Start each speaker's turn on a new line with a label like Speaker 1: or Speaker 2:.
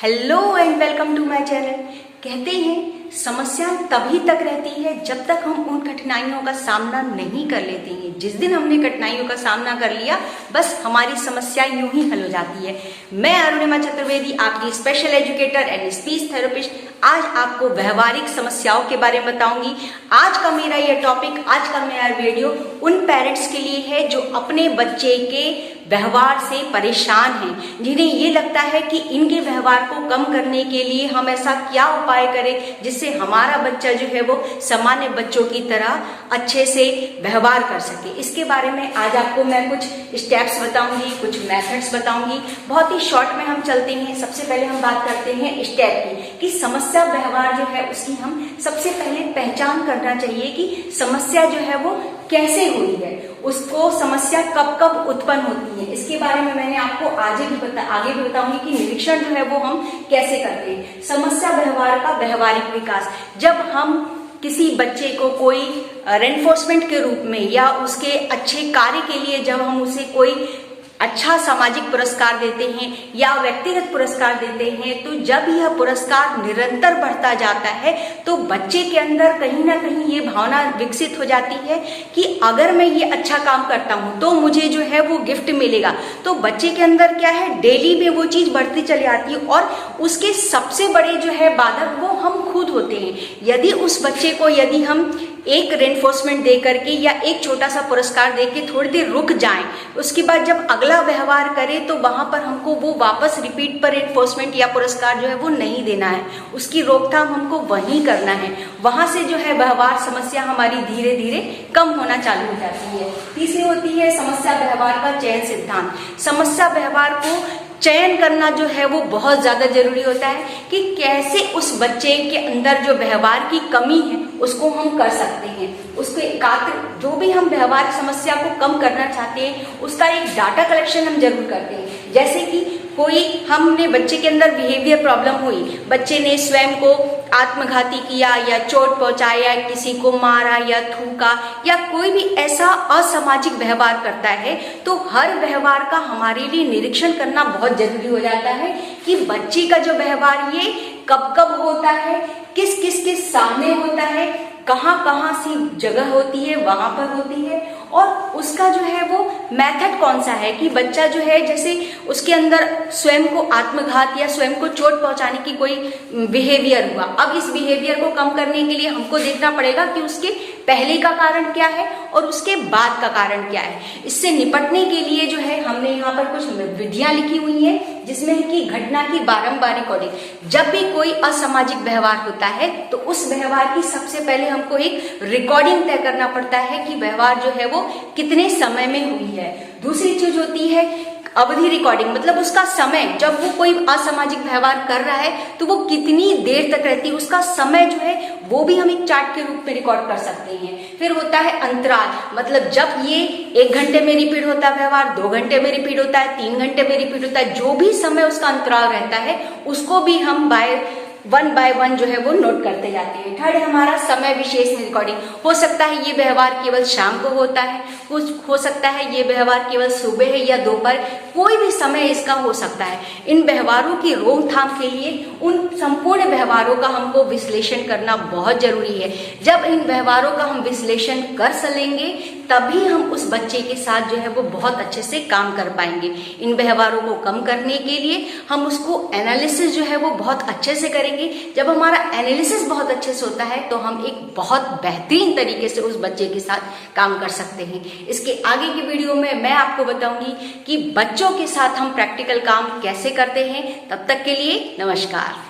Speaker 1: Hello and welcome to my channel. कहते हैं समस्याएं तभी तक रहती है जब तक हम उन कठिनाइयों का सामना नहीं कर लेते हैं। जिस दिन हमने कठिनाइयों का सामना कर लिया बस हमारी समस्या यूं ही हल हो जाती है। मैं अरुणिमा चतुर्वेदी, आपकी special educator and speech therapist, आज आपको व्यवहारिक समस्याओं के बारे में बताऊंगी। आज का मेरा यह टॉपिक, आज का मेरा वीडियो उन पेरेंट्स के लिए है जो अपने बच्चे के व्यवहार से परेशान हैं, जिन्हें ये लगता है कि इनके व्यवहार को कम करने के लिए हम ऐसा क्या उपाय करें जिससे हमारा बच्चा जो है वो सामान्य बच्चों की तरह अच्छे से व्यवहार कर सके। इसके बारे में आज आपको मैं कुछ स्टेप्स बताऊंगी, कुछ मेथड्स बताऊंगी। बहुत ही शॉर्ट में हम चलते हैं। सबसे पहले हम बात करते हैं स्टेप की, कि समस्या व्यवहार जो है उसकी हम सबसे पहले पहचान करना चाहिए कि समस्या जो है वो कैसे हुई है, उसको समस्या कब कब उत्पन्न होती है। इसके बारे में मैंने आपको आगे भी बताऊंगी कि निरीक्षण जो है वो हम कैसे करते हैं। समस्या व्यवहार का व्यवहारिक विकास, जब हम किसी बच्चे को कोई रेनफोर्समेंट के रूप में या उसके अच्छे कार्य के लिए जब हम उसे कोई अच्छा सामाजिक पुरस्कार देते हैं या व्यक्तिगत पुरस्कार देते हैं, तो जब यह पुरस्कार निरंतर बढ़ता जाता है तो बच्चे के अंदर कहीं ना कहीं ये भावना विकसित हो जाती है कि अगर मैं ये अच्छा काम करता हूँ तो मुझे जो है वो गिफ्ट मिलेगा। तो बच्चे के अंदर क्या है, डेली में वो चीज बढ़ती चली आती है और उसके सबसे बड़े जो है बाधक वो हम खुद होते हैं। यदि उस बच्चे को यदि हम एक रेनफोर्समेंट दे करके या एक छोटा सा पुरस्कार दे के थोड़ी देर रुक जाएं, उसके बाद जब अगला व्यवहार करे तो वहां पर हमको वो वापस रिपीट पर रेनफोर्समेंट या पुरस्कार जो है वो नहीं देना है, उसकी रोकथाम हमको वहीं करना है। वहां से जो है व्यवहार समस्या हमारी धीरे धीरे कम होना चालू हो जाती है। तीसरी होती है समस्या व्यवहार का चयन सिद्धांत। समस्या व्यवहार को चयन करना जो है वो बहुत ज्यादा जरूरी होता है कि कैसे उस बच्चे के अंदर जो व्यवहार की कमी है उसको हम कर सकते हैं। उसको जो भी हम व्यवहार समस्या को कम करना चाहते हैं उसका एक डाटा कलेक्शन हम जरूर करते हैं। जैसे कि कोई हमने बच्चे के अंदर बिहेवियर प्रॉब्लम हुई, बच्चे ने स्वयं को आत्मघाती किया या चोट पहुंचाया, किसी को मारा या थूका या कोई भी ऐसा असामाजिक व्यवहार करता है, तो हर व्यवहार का हमारे लिए निरीक्षण करना बहुत जरूरी हो जाता है कि बच्चे का जो व्यवहार ये कब कब होता है, किस किस के सामने होता है, कहाँ कहाँ सी जगह होती है वहां पर होती है, और उसका जो है वो मेथड कौन सा है कि बच्चा जो है जैसे उसके अंदर स्वयं को आत्मघात या स्वयं को चोट पहुंचाने की कोई बिहेवियर हुआ। अब इस बिहेवियर को कम करने के लिए हमको देखना पड़ेगा कि उसके पहले का कारण क्या है और उसके बाद का कारण क्या है। इससे निपटने के लिए जो है हमने यहाँ पर कुछ विधियां लिखी हुई हैं, जिसमें है कि घटना की बारंबार रिकॉर्डिंग। जब भी कोई असामाजिक व्यवहार होता है तो उस व्यवहार की सबसे पहले हमको एक रिकॉर्डिंग तय करना पड़ता है कि व्यवहार जो है वो कितने समय में हुई है। दूसरी चीज होती है अवधि रिकॉर्डिंग, मतलब उसका समय, जब वो कोई असामाजिक व्यवहार कर रहा है तो वो कितनी देर तक रहती है, उसका समय जो है वो भी हम एक चार्ट के रूप में रिकॉर्ड कर सकते हैं। फिर होता है अंतराल, मतलब जब ये 1 घंटे में रिपीट होता है व्यवहार, 2 घंटे में रिपीट होता है, 3 घंटे में रिपीट होता है, जो भी समय उसका अंतराल रहता है उसको भी हम वन बाय वन जो है वो नोट करते जाते हैं। थर्ड है हमारा समय विशेष में रिकॉर्डिंग। हो सकता है ये व्यवहार केवल शाम को होता है, हो सकता है ये व्यवहार केवल सुबह है या दोपहर, कोई भी समय इसका हो सकता है। इन व्यवहारों की रोकथाम के लिए उन संपूर्ण व्यवहारों का हमको विश्लेषण करना बहुत जरूरी है। जब इन व्यवहारों का हम विश्लेषण कर सकेंगे तभी हम उस बच्चे के साथ जो है वो बहुत अच्छे से काम कर पाएंगे। इन व्यवहारों को कम करने के लिए हम उसको एनालिसिस जो है वो बहुत अच्छे से करेंगे। जब हमारा एनालिसिस बहुत अच्छे से होता है तो हम एक बहुत बेहतरीन तरीके से उस बच्चे के साथ काम कर सकते हैं। इसके आगे की वीडियो में मैं आपको बताऊंगी कि बच्चों के साथ हम प्रैक्टिकल काम कैसे करते हैं। तब तक के लिए नमस्कार।